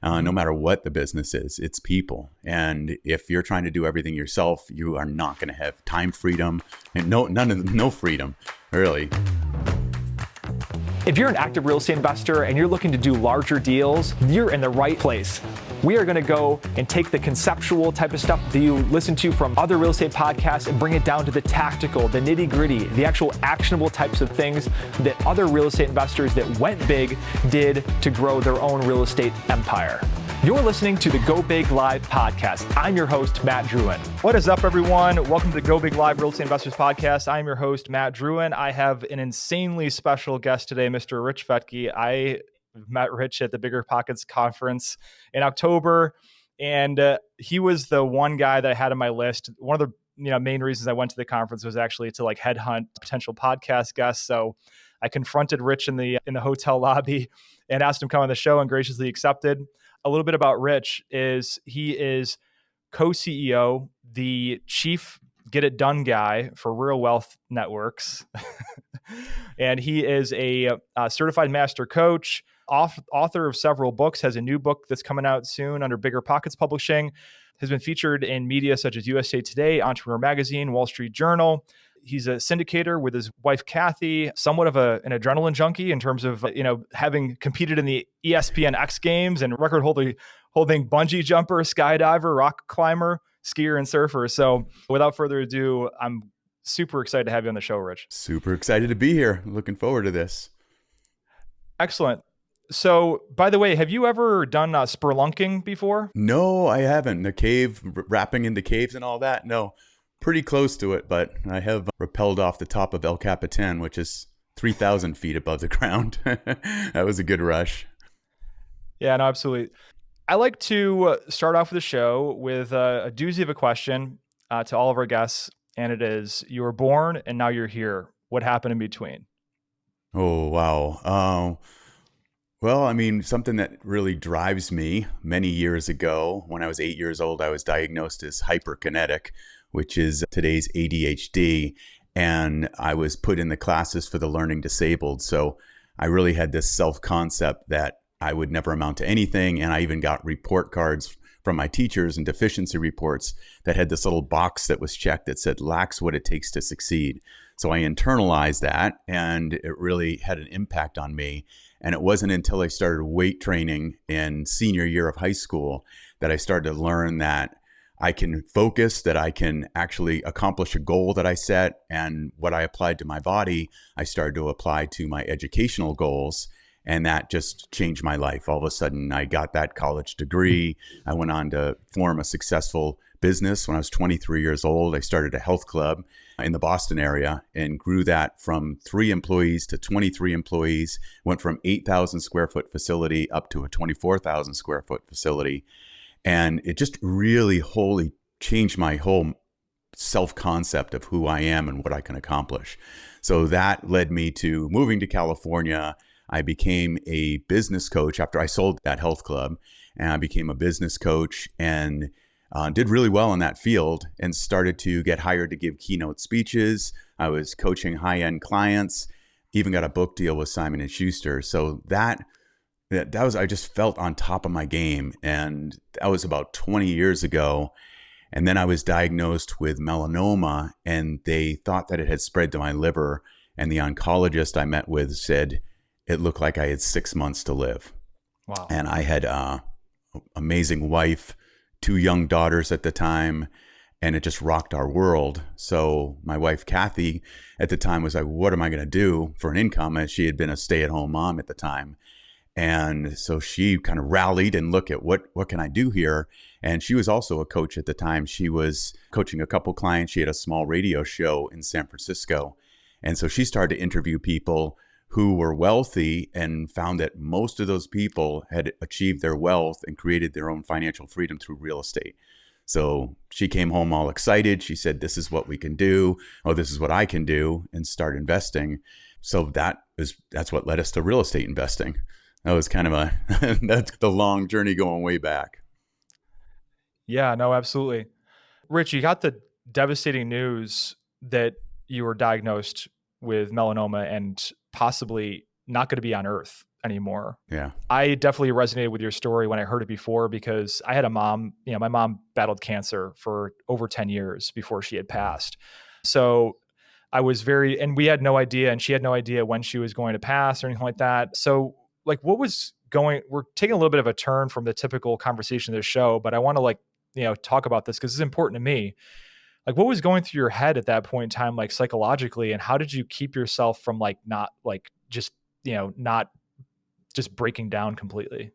No matter what the business is, it's people. And if you're trying to do everything yourself, you are not going to have time freedom and no freedom, really. If you're an active real estate investor and you're looking to do larger deals, you're in the right place. We are going to go and take the conceptual type of stuff that you listen to from other real estate podcasts and bring it down to the tactical, the nitty gritty, the actual actionable types of things that other real estate investors that went big did to grow their own real estate empire. You're listening to the Go Big Live podcast. I'm your host, Matt Druin. What is up, everyone? Welcome to the Go Big Live Real Estate Investors podcast. I'm your host, Matt Druin. I have an insanely special guest today, Mr. Rich Fettke. I met Rich at the Bigger Pockets conference in October, and he was the one guy that I had on my list. One of the main reasons I went to the conference was actually to headhunt potential podcast guests. So I confronted Rich in the hotel lobby and asked him to come on the show, and graciously accepted. A little bit about Rich is he is co-CEO, the chief get it done guy for Real Wealth Networks. And he is a certified master coach, author of several books, has a new book that's coming out soon under Bigger Pockets Publishing, has been featured in media such as USA Today, Entrepreneur Magazine, Wall Street Journal. He's a syndicator with his wife, Kathy, somewhat of an adrenaline junkie in terms of, having competed in the ESPN X Games and record holding bungee jumper, skydiver, rock climber, skier, and surfer. So without further ado, I'm super excited to have you on the show, Rich. Super excited to be here. Looking forward to this. Excellent. So, by the way, have you ever done spelunking before? No, I haven't. The cave, rapping into caves and all that. No. Pretty close to it, but I have rappelled off the top of El Capitan, which is 3,000 feet above the ground. That was a good rush. Yeah, no, absolutely. I like to start off the show with a doozy of a question to all of our guests, and it is, you were born and now you're here. What happened in between? Oh, wow. Well, something that really drives me. Many years ago, when I was 8 years old, I was diagnosed as hyperkinetic, which is today's ADHD. And I was put in the classes for the learning disabled. So I really had this self-concept that I would never amount to anything. And I even got report cards from my teachers and deficiency reports that had this little box that was checked that said lacks what it takes to succeed. So I internalized that, and it really had an impact on me. And it wasn't until I started weight training in senior year of high school that I started to learn that I can focus, that I can actually accomplish a goal that I set. And what I applied to my body, I started to apply to my educational goals. And that just changed my life. All of a sudden, I got that college degree. I went on to form a successful business. When I was 23 years old, I started a health club in the Boston area and grew that from 3 employees to 23 employees, went from 8,000 square foot facility up to a 24,000 square foot facility. And it just really wholly changed my whole self-concept of who I am and what I can accomplish. So that led me to moving to California. I became a business coach after I sold that health club, and I became a business coach and did really well in that field and started to get hired to give keynote speeches. I was coaching high-end clients, even got a book deal with Simon & Schuster. So that was, I just felt on top of my game. And that was about 20 years ago. And then I was diagnosed with melanoma, and they thought that it had spread to my liver. And the oncologist I met with said it looked like I had 6 months to live. Wow. And I had an amazing wife, 2 young daughters at the time, and it just rocked our world. So my wife, Kathy, at the time was like, what am I going to do for an income? As she had been a stay-at-home mom at the time. And so she kind of rallied and looked at what can I do here? And she was also a coach at the time. She was coaching a couple clients. She had a small radio show in San Francisco. And so she started to interview people who were wealthy and found that most of those people had achieved their wealth and created their own financial freedom through real estate. So she came home all excited. She said, this is what we can do. Oh, this is what I can do, and start investing. So that's what led us to real estate investing. That was kind of that's the long journey going way back. Yeah, no, absolutely. Rich, you got the devastating news that you were diagnosed with melanoma and possibly not going to be on Earth anymore. Yeah. I definitely resonated with your story when I heard it before, because I had a mom, my mom battled cancer for over 10 years before she had passed. So I was and we had no idea, and she had no idea when she was going to pass or anything like that. So like we're taking a little bit of a turn from the typical conversation of the show, but I want to talk about this because it's important to me. Like, what was going through your head at that point in time, like psychologically, and how did you keep yourself from not just breaking down completely?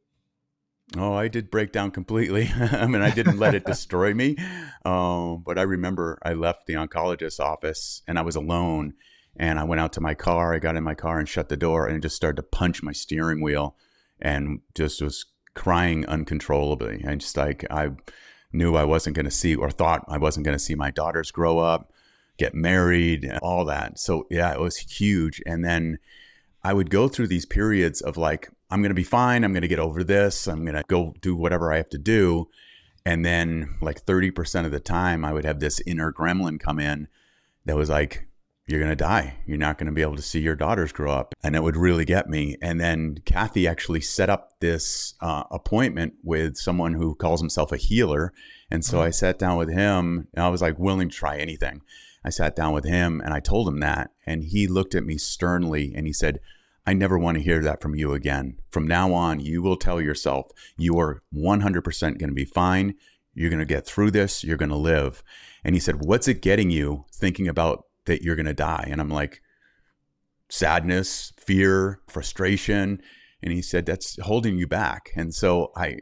Oh, I did break down completely. I mean, I didn't let it destroy me. But I remember I left the oncologist's office and I was alone. And I went out to my car. I got in my car and shut the door and just started to punch my steering wheel and just was crying uncontrollably. And just like I knew I wasn't going to see, or thought I wasn't going to see, my daughters grow up, get married, all that. So yeah, it was huge. And then I would go through these periods of like, I'm going to be fine. I'm going to get over this. I'm going to go do whatever I have to do. And then like 30% of the time I would have this inner gremlin come in that was like, you're going to die. You're not going to be able to see your daughters grow up. And it would really get me. And then Kathy actually set up this appointment with someone who calls himself a healer. And so I sat down with him and I was like willing to try anything. I sat down with him and I told him that. And he looked at me sternly and he said, I never want to hear that from you again. From now on, you will tell yourself you are 100% going to be fine. You're going to get through this. You're going to live. And he said, what's it getting you thinking about that you're going to die? And I'm like, sadness, fear, frustration. And he said, that's holding you back. And so I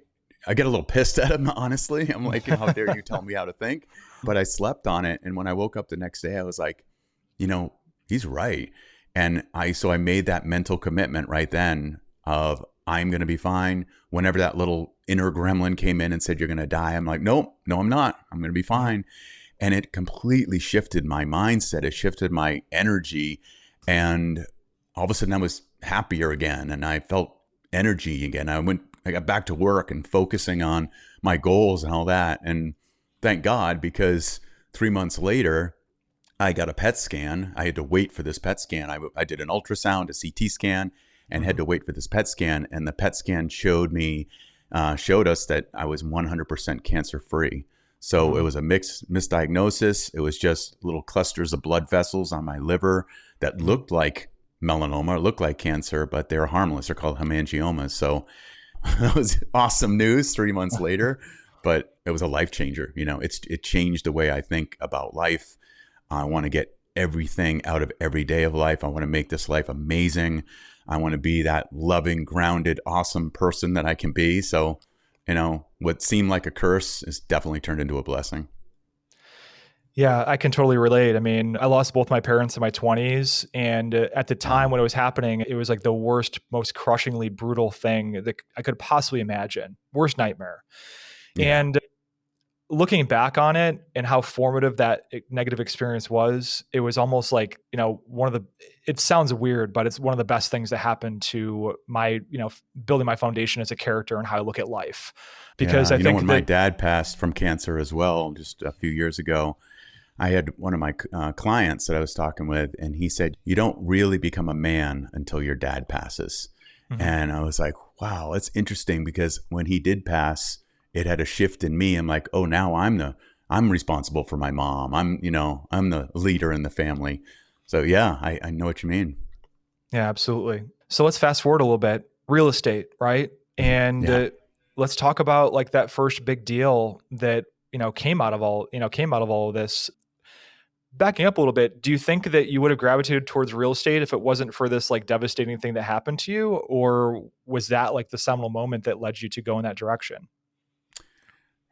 get a little pissed at him, honestly. I'm like, how dare you tell me how to think? But I slept on it. And when I woke up the next day, I was like, he's right. And I made that mental commitment right then of I'm going to be fine. Whenever that little inner gremlin came in and said, you're going to die, I'm like, nope, no, I'm not. I'm going to be fine. And it completely shifted my mindset. It shifted my energy. And all of a sudden I was happier again. And I felt energy again. I got back to work and focusing on my goals and all that. And thank God, because 3 months later, I got a PET scan. I had to wait for this PET scan. I did an ultrasound, a CT scan, and had to wait for this PET scan. And the PET scan showed us that I was 100% cancer free. So it was a misdiagnosis. It was just little clusters of blood vessels on my liver that looked like melanoma, looked like cancer, but they're harmless. They're called hemangiomas. So that was awesome news 3 months later, but it was a life changer. It changed the way I think about life. I want to get everything out of every day of life. I want to make this life amazing. I want to be that loving, grounded, awesome person that I can be. So, what seemed like a curse is definitely turned into a blessing. Yeah, I can totally relate. I mean, I lost both my parents in my 20s. And at the time when it was happening, it was like the worst, most crushingly brutal thing that I could possibly imagine. Worst nightmare. Yeah. And looking back on it and how formative that negative experience was, it was almost like, it sounds weird, but it's one of the best things that happened to my, building my foundation as a character and how I look at life. Because I think when my dad passed from cancer as well, just a few years ago, I had one of my clients that I was talking with, and he said, you don't really become a man until your dad passes. Mm-hmm. And I was like, wow, that's interesting, because when he did pass, it had a shift in me. I'm like, oh, now I'm responsible for my mom. I'm the leader in the family. So yeah, I know what you mean. Yeah, absolutely. So let's fast forward a little bit. Real estate, right? And let's talk about like that first big deal that, came out of all of this. Backing up a little bit, do you think that you would have gravitated towards real estate if it wasn't for this like devastating thing that happened to you? Or was that like the seminal moment that led you to go in that direction?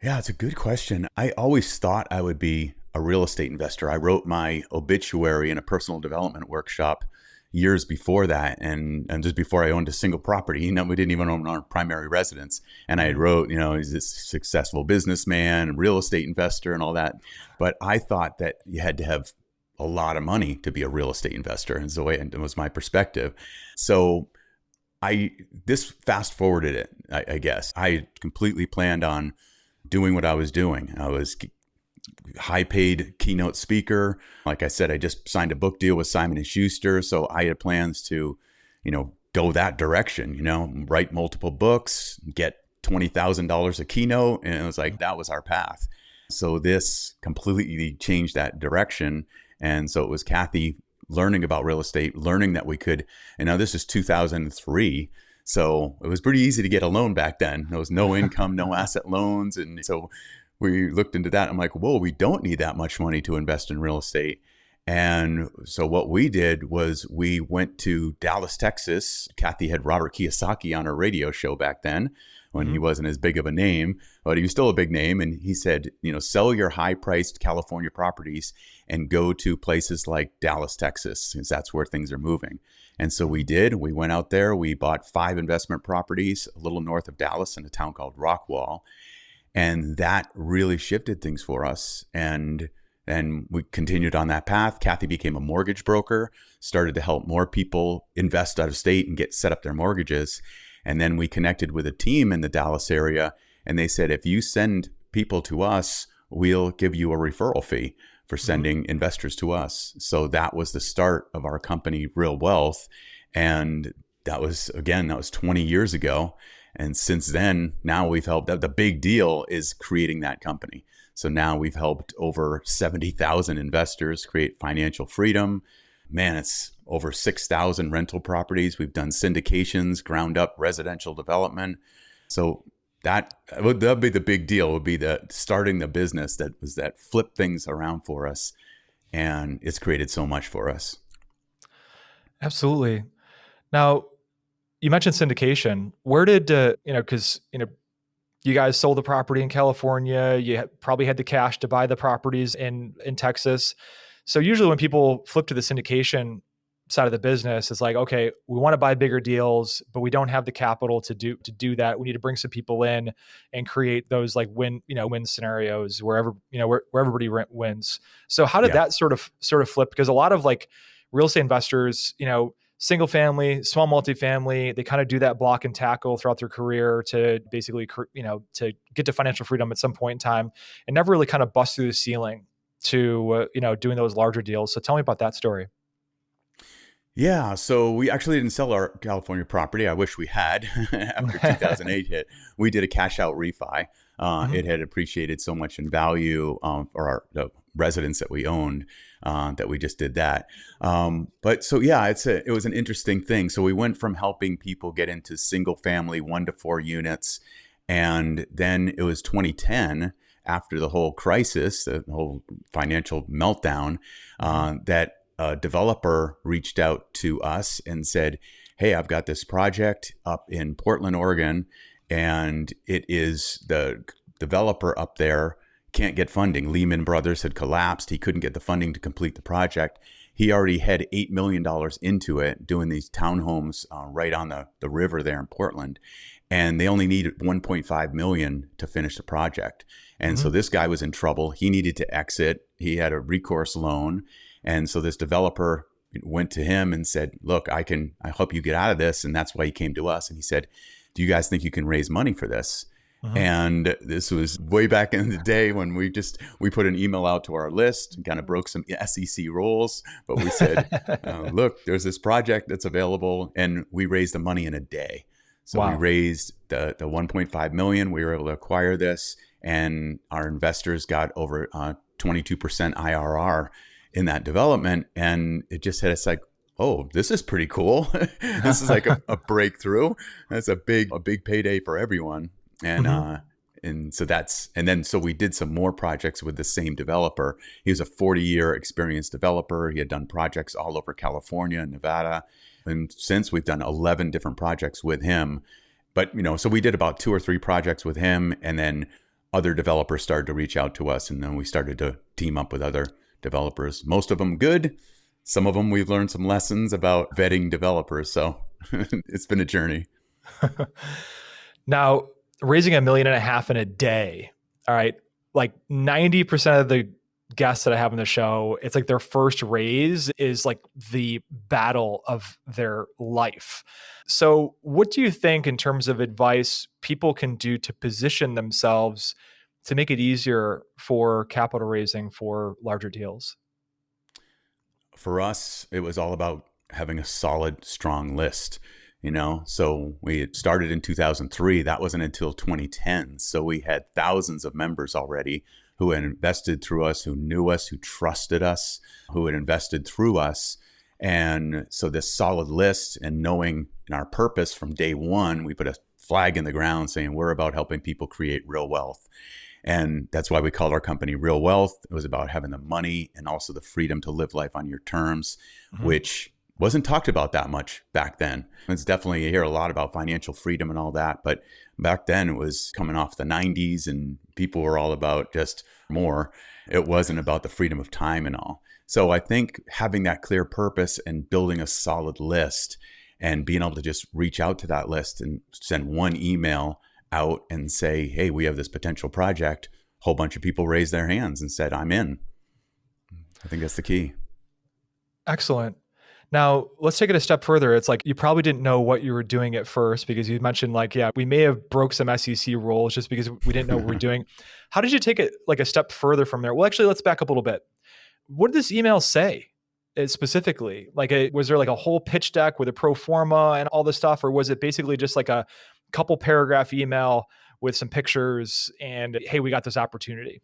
Yeah, it's a good question. I always thought I would be a real estate investor. I wrote my obituary in a personal development workshop years before that, and just before I owned a single property. We didn't even own our primary residence. And I had wrote, he's this successful businessman, real estate investor, and all that. But I thought that you had to have a lot of money to be a real estate investor, and so it was my perspective. So this fast forwarded it, I guess. I completely planned on doing what I was doing. I was high paid keynote speaker. Like I said, I just signed a book deal with Simon & Schuster. So I had plans to, go that direction, write multiple books, get $20,000 a keynote. And it was like, that was our path. So this completely changed that direction. And so it was Kathy learning about real estate, learning that we could, and now this is 2003. So it was pretty easy to get a loan back then. There was no income, no asset loans. And so we looked into that. I'm like, whoa, we don't need that much money to invest in real estate. And so what we did was we went to Dallas, Texas. Kathy had Robert Kiyosaki on her radio show back then when he wasn't as big of a name, but he was still a big name. And he said, sell your high-priced California properties and go to places like Dallas, Texas, because that's where things are moving. And so we did. We went out there. We bought 5 investment properties a little north of Dallas in a town called Rockwall. And that really shifted things for us. And we continued on that path. Kathy became a mortgage broker, started to help more people invest out of state and get set up their mortgages. And then we connected with a team in the Dallas area, and they said, if you send people to us, we'll give you a referral fee for sending investors to us. So that was the start of our company, Real Wealth. And that was 20 years ago. And since then, now we've helped. The big deal is creating that company. So now we've helped over 70,000 investors create financial freedom. Man, it's over 6,000 rental properties. We've done syndications, ground up residential development. So that'd be the big deal, would be the starting the business that flipped things around for us. And it's created so much for us. Absolutely. Now, you mentioned syndication. Where did, because, you guys sold the property in California. You probably had the cash to buy the properties in Texas. So usually when people flip to the syndication side of the business, it's like, okay, we want to buy bigger deals, but we don't have the capital to do that. We need to bring some people in and create those like win scenarios where everybody wins. So how did that sort of flip? Because a lot of like real estate investors, single family, small multifamily, they kind of do that block and tackle throughout their career to basically, to get to financial freedom at some point in time, and never really kind of bust through the ceiling to, doing those larger deals. So tell me about that story. Yeah, so we actually didn't sell our California property. I wish we had. After 2008 hit, we did a cash out refi. It had appreciated so much in value for the residents that we owned that we just did that. But so yeah, it was an interesting thing. So we went from helping people get into single family 1 to 4 units, and then it was 2010 after the whole crisis, the whole financial meltdown, that a developer reached out to us and said, hey, I've got this project up in Portland, Oregon, and it is the developer up there can't get funding. Lehman Brothers had collapsed. He couldn't get the funding to complete the project. He already had $8 million into it, doing these townhomes right on the river there in Portland. And they only needed $1.5 million to finish the project. And so this guy was in trouble. He needed to exit. He had a recourse loan. And so this developer went to him and said, look, I help you get out of this. And that's why he came to us. And he said, do you guys think you can raise money for this? And this was way back in the day when we put an email out to our list and kind of broke some SEC rules. But we said, look, there's this project that's available. And we raised the money in a day. So we raised the 1.5 million. We were able to acquire this, and our investors got over 22% IRR in that development. And it just hit us like, oh, this is pretty cool. This is like a breakthrough. That's a big payday for everyone. And so we did some more projects with the same developer. He was a 40-year experienced developer. He had done projects all over California and Nevada. And since we've done 11 different projects with him. But, so we did about 2 or 3 projects with him, and then other developers started to reach out to us, and then we started to team up with other developers. Most of them good. Some of them we've learned some lessons about vetting developers. So it's been a journey. Now, raising $1.5 million in a day. All right. Like 90% of the guests that I have on the show, it's like their first raise is like the battle of their life. So what do you think in terms of advice people can do to position themselves to make it easier for capital raising for larger deals? For us, it was all about having a solid, strong list. So we had started in 2003. That wasn't until 2010. So we had thousands of members already who had invested through us, who knew us, who trusted us, who had invested through us. And so this solid list and knowing in our purpose from day one, we put a flag in the ground saying we're about helping people create real wealth. And that's why we called our company Real Wealth. It was about having the money and also the freedom to live life on your terms, which wasn't talked about that much back then. It's definitely, you hear a lot about financial freedom and all that, but back then it was coming off the 90s and people were all about just more. It wasn't about the freedom of time and all. So I think having that clear purpose and building a solid list and being able to just reach out to that list and send one email out and say, hey, we have this potential project. A whole bunch of people raised their hands and said, I'm in. I think that's the key. Excellent. Now, let's take it a step further. It's like you probably didn't know what you were doing at first because you mentioned like, yeah, we may have broke some SEC rules just because we didn't know what we were doing. How did you take it like a step further from there? Well, actually, let's back up a little bit. What did this email say specifically? Like, was there like a whole pitch deck with a pro forma and all this stuff? Or was it basically just like a couple paragraph email with some pictures and, hey, we got this opportunity?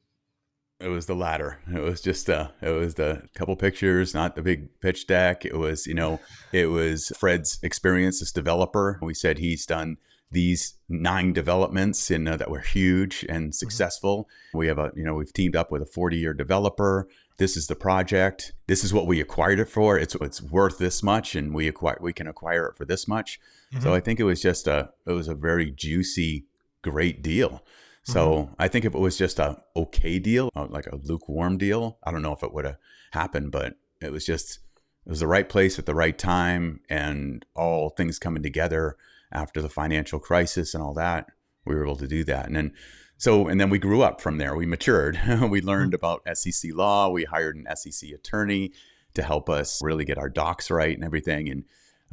It was the latter. It was just it was the couple pictures, not the big pitch deck. It was, it was Fred's experience as developer. We said he's done these 9 developments that were huge and successful. We have we've teamed up with a 40-year developer. This is the project. This is what we acquired it for. It's worth this much, and we can acquire it for this much. So I think it was just it was a very juicy, great deal. So I think if it was just a okay deal, like a lukewarm deal, I don't know if it would have happened, but it was the right place at the right time, and all things coming together after the financial crisis and all that, we were able to do that. And then we grew up from there. We matured. We learned about SEC law. We hired an SEC attorney to help us really get our docs right and everything, and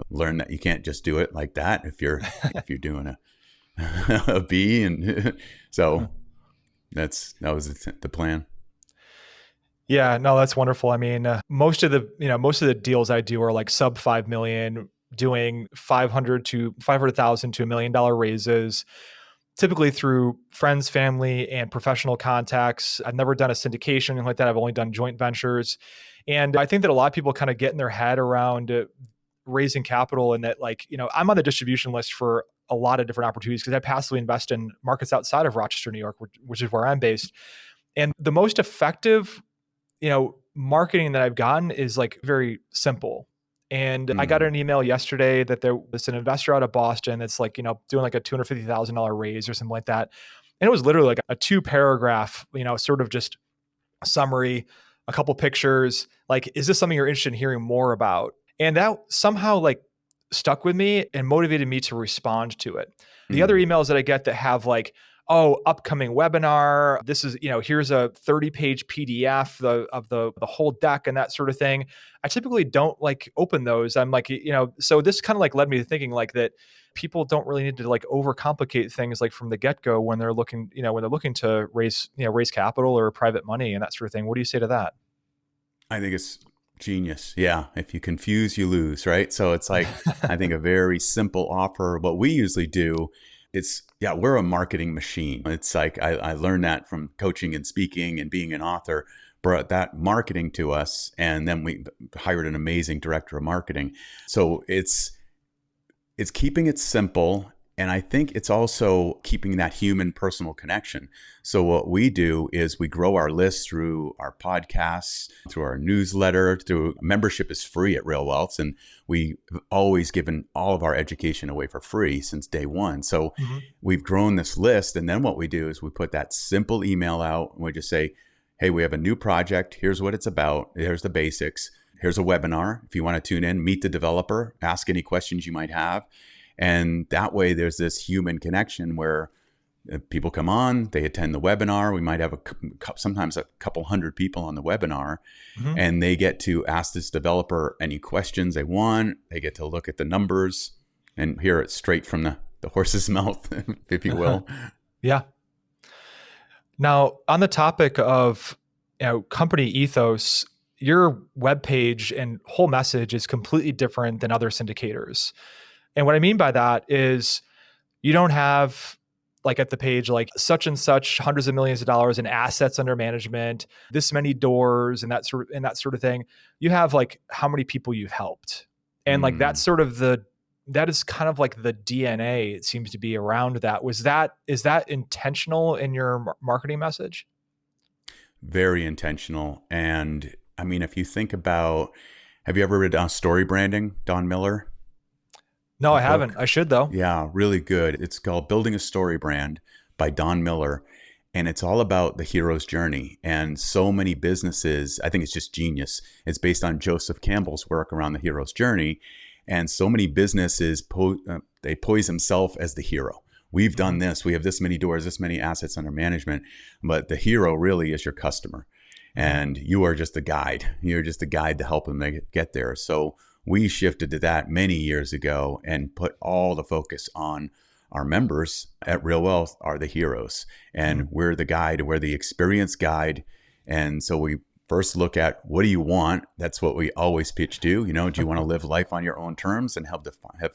learn that you can't just do it like that if you're doing a B. And so that was the plan. Yeah, no, that's wonderful. I mean, most of the deals I do are like sub 5 million, doing 500,000 to $1 million raises, typically through friends, family, and professional contacts. I've never done a syndication like that. I've only done joint ventures. And I think that a lot of people kind of get in their head around raising capital, and that I'm on the distribution list for a lot of different opportunities because I passively invest in markets outside of Rochester, New York, which is where I'm based. And the most effective, marketing that I've gotten is like very simple. And I got an email yesterday that there was an investor out of Boston that's like, doing like a $250,000 raise or something like that. And it was literally like a 2-paragraph, sort of just summary, a couple pictures. Like, is this something you're interested in hearing more about? And that somehow like stuck with me and motivated me to respond to it. The other emails that I get that have like, oh, upcoming webinar, this is, here's a 30-page PDF of the whole deck and that sort of thing. I typically don't like open those. I'm like, so this kind of like led me to thinking like that people don't really need to like overcomplicate things like from the get-go when they're looking, to raise capital or private money and that sort of thing. What do you say to that? I think it's genius. Yeah. If you confuse, you lose, right? So it's like, I think a very simple offer. What we usually do, we're a marketing machine. It's like, I learned that from coaching and speaking and being an author, brought that marketing to us. And then we hired an amazing director of marketing. So it's keeping it simple. And I think it's also keeping that human personal connection. So what we do is we grow our list through our podcasts, through our newsletter, through membership is free at Real Wealth. And we've always given all of our education away for free since day one. So we've grown this list. And then what we do is we put that simple email out and we just say, hey, we have a new project. Here's what it's about. Here's the basics. Here's a webinar. If you want to tune in, meet the developer, ask any questions you might have. And that way there's this human connection where people come on, they attend the webinar. We might have sometimes a couple hundred people on the webinar, and they get to ask this developer any questions they want. They get to look at the numbers and hear it straight from the horse's mouth, if you will. Yeah. Now, on the topic of company ethos, your webpage and whole message is completely different than other syndicators. And what I mean by that is you don't have like at the page, like such and such hundreds of millions of dollars in assets under management, this many doors and that sort of thing. You have like how many people you've helped. And like that is kind of like the DNA, it seems to be around that. Is that intentional in your marketing message? Very intentional. And I mean, if you think about, have you ever read Story Branding, Don Miller? No, I That haven't. book? I should though. Yeah, really good. It's called Building a Story Brand by Don Miller. And it's all about the hero's journey. And so many businesses, I think it's just genius. It's based on Joseph Campbell's work around the hero's journey. And so many businesses, they poise themselves as the hero. We've done this. We have this many doors, this many assets under management. But the hero really is your customer. And you are just a guide. You're just a guide to help them get there. So we shifted to that many years ago and put all the focus on our members at Real Wealth are the heroes. And we're the guide, we're the experienced guide. And so we first look at, what do you want? That's what we always pitch to. Do you want to live life on your own terms and have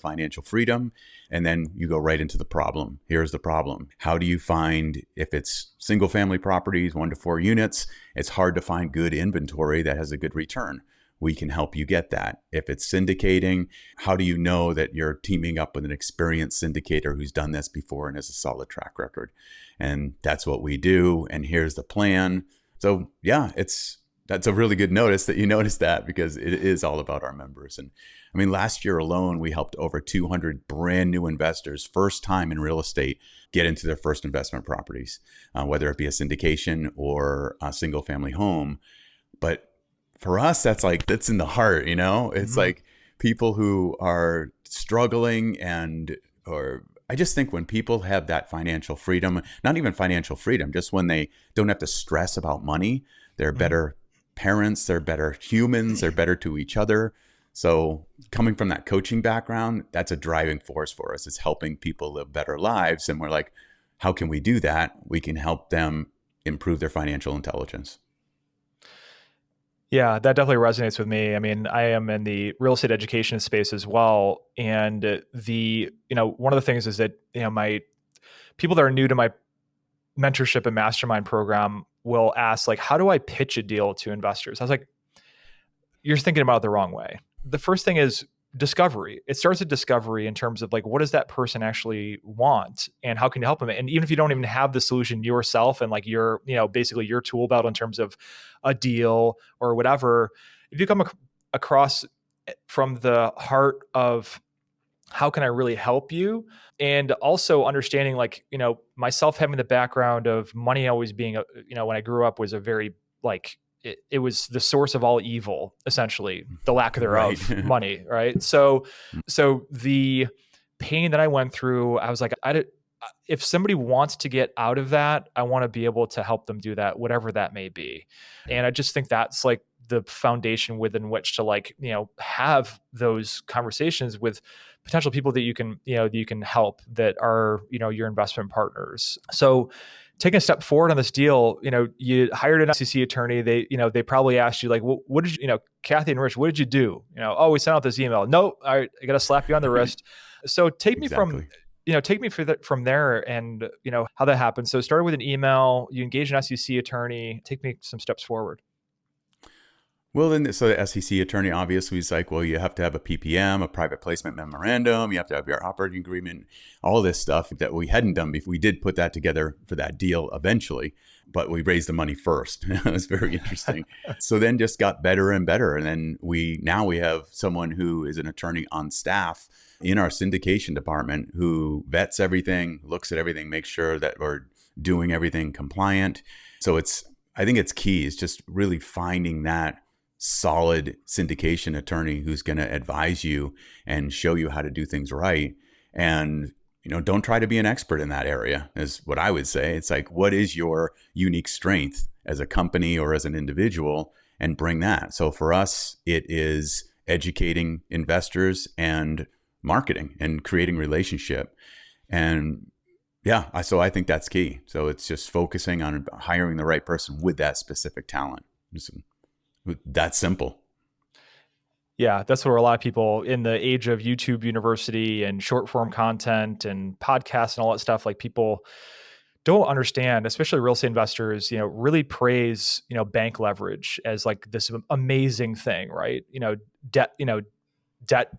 financial freedom? And then you go right into the problem. Here's the problem. How do you find, if it's single family properties, 1 to 4 units, it's hard to find good inventory that has a good return. We can help you get that. If it's syndicating, how do you know that you're teaming up with an experienced syndicator who's done this before and has a solid track record? And that's what we do. And here's the plan. So yeah, that's a really good notice that you noticed that, because it is all about our members. And I mean, last year alone, we helped over 200 brand new investors, first time in real estate, get into their first investment properties, whether it be a syndication or a single family home. But for us, that's in the heart, it's like people who are struggling or I just think when people have that financial freedom, not even financial freedom, just when they don't have to stress about money, they're better parents, they're better humans, they're better to each other. So coming from that coaching background, that's a driving force for us. It's helping people live better lives. And we're like, how can we do that? We can help them improve their financial intelligence. Yeah, that definitely resonates with me. I mean, I am in the real estate education space as well. And one of the things is that, my people that are new to my mentorship and mastermind program will ask, like, how do I pitch a deal to investors? I was like, you're thinking about it the wrong way. The first thing is discovery. It starts at discovery in terms of like, what does that person actually want and how can you help them? And even if you don't even have the solution yourself and like your, basically your tool belt in terms of a deal or whatever, if you come across from the heart of how can I really help you? And also understanding like, myself having the background of money always being, when I grew up was a very like, it was the source of all evil, essentially, the lack thereof, Right. money, right? So the pain that I went through, I was like, if somebody wants to get out of that, I want to be able to help them do that, whatever that may be. And I just think that's like the foundation within which to like, have those conversations with potential people that you can help that are, your investment partners. So taking a step forward on this deal, you hired an SEC attorney. They probably asked you like, what did you, Kathy and Rich, what did you do? Oh, we sent out this email. No, I got to slap you on the wrist. So take me from there and, how that happened. So started with an email, you engaged an SEC attorney, take me some steps forward. Well, then, so the SEC attorney obviously is like, well, you have to have a PPM, a private placement memorandum. You have to have your operating agreement, all this stuff that we hadn't done before. We did put that together for that deal eventually, but we raised the money first. It was very interesting. So then just got better and better. And then we have someone who is an attorney on staff in our syndication department who vets everything, looks at everything, makes sure that we're doing everything compliant. So I think it's key is just really finding that solid syndication attorney who's going to advise you and show you how to do things right. And, don't try to be an expert in that area is what I would say. It's like, what is your unique strength as a company or as an individual, and bring that. So for us, it is educating investors and marketing and creating relationship. And yeah, so I think that's key. So it's just focusing on hiring the right person with that specific talent. That's simple. Yeah, that's where a lot of people in the age of YouTube University and short form content and podcasts and all that stuff, like people don't understand, especially real estate investors, really praise, bank leverage as like this amazing thing, right? Debt, debt,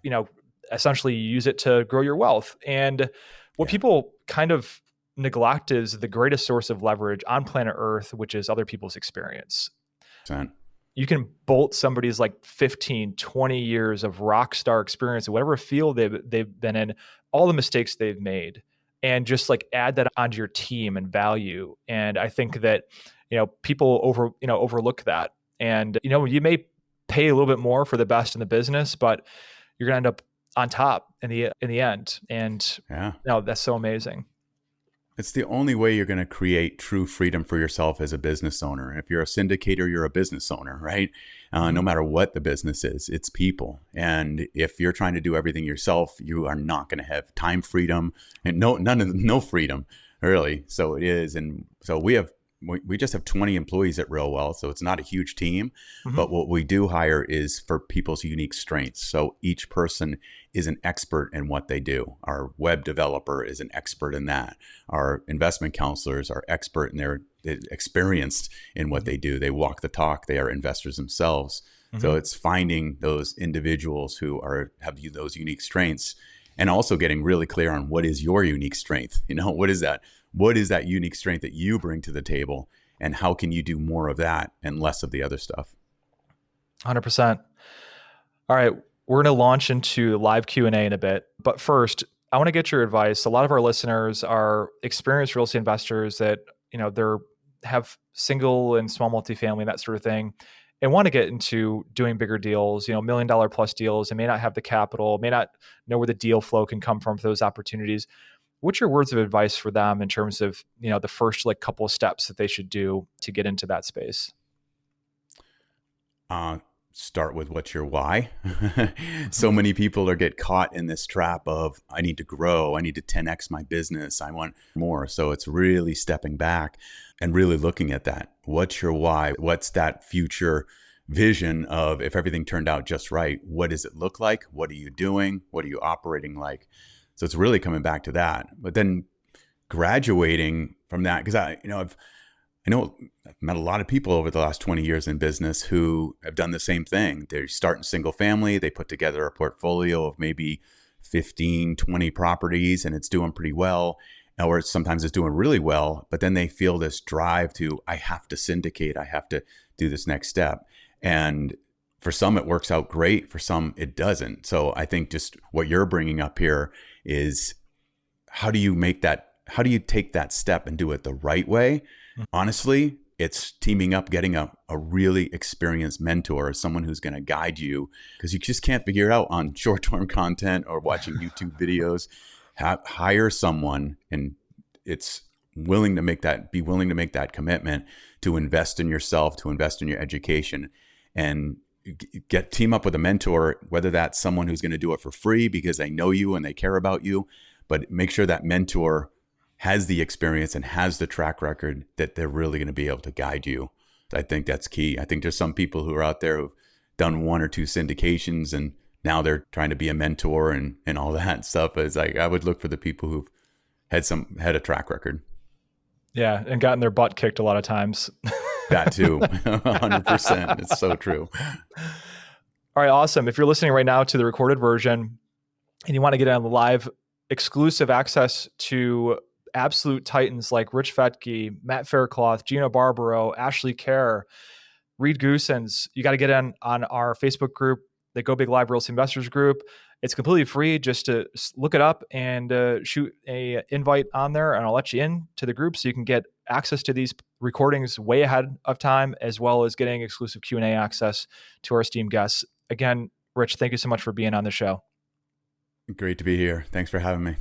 essentially you use it to grow your wealth. And what Yeah. people kind of neglect is the greatest source of leverage on planet Earth, which is other people's experience. Son. You can bolt somebody's like 15, 20 years of rock star experience in whatever field they've been in, all the mistakes they've made, and just like add that onto your team and value. And I think that, people overlook that. And, you may pay a little bit more for the best in the business, but you're going to end up on top in the end. And Yeah. no, that's so amazing. It's the only way you're going to create true freedom for yourself as a business owner. If you're a syndicator, you're a business owner, right? No matter what the business is, it's people. And if you're trying to do everything yourself, you are not going to have time freedom and no freedom, really. So it is. And so we just have 20 employees at Real Wealth, so it's not a huge team. Mm-hmm. But what we do hire is for people's unique strengths. So each person is an expert in what they do. Our web developer is an expert in that. Our investment counselors are expert and they're experienced in what they do. They walk the talk. They are investors themselves. Mm-hmm. So it's finding those individuals who have those unique strengths, and also getting really clear on what is your unique strength. What is that? What is that unique strength that you bring to the table, and how can you do more of that and less of the other stuff? 100%. All right, we're going to launch into live Q&A in a bit. But first, I want to get your advice. A lot of our listeners are experienced real estate investors that, they're have single and small multifamily, that sort of thing, and want to get into doing bigger deals, $1 million plus deals, and may not have the capital, may not know where the deal flow can come from for those opportunities. What's your words of advice for them in terms of, the first like couple of steps that they should do to get into that space? Start with what's your why. So many people get caught in this trap of, I need to grow, I need to 10x my business, I want more. So it's really stepping back and really looking at that. What's your why? What's that future vision of, if everything turned out just right, what does it look like? What are you doing? What are you operating like? So it's really coming back to that. But then graduating from that, because I know I've met a lot of people over the last 20 years in business who have done the same thing. They start in single family, they put together a portfolio of maybe 15, 20 properties, and it's doing pretty well. Or sometimes it's doing really well, but then they feel this drive to, I have to syndicate, I have to do this next step. And for some, it works out great. For some, it doesn't. So I think just what you're bringing up here is, how do you take that step and do it the right way? Honestly, it's teaming up, getting a really experienced mentor, someone who's going to guide you, because you just can't figure it out on short-term content or watching YouTube videos. Hire someone, and it's be willing to make that commitment to invest in yourself, to invest in your education, and team up with a mentor, whether that's someone who's going to do it for free because they know you and they care about you, but make sure that mentor has the experience and has the track record that they're really going to be able to guide you. I think that's key. I think there's some people who are out there who've done 1 or 2 syndications and now they're trying to be a mentor and all that stuff. It's like, I would look for the people who've had a track record. Yeah, and gotten their butt kicked a lot of times. That too, 100%. It's so true. All right, awesome. If you're listening right now to the recorded version and you want to get on the live exclusive access to absolute titans like Rich Fettke, Matt Faircloth, Gina Barbaro, Ashley Kerr, Reed Goosens, you got to get on our Facebook group, the Go Big Live Real Estate Investors group. It's completely free. Just to look it up and shoot a invite on there, and I'll let you in to the group so you can get access to these recordings way ahead of time, as well as getting exclusive Q&A access to our esteemed guests. Again, Rich, thank you so much for being on the show. Great to be here. Thanks for having me.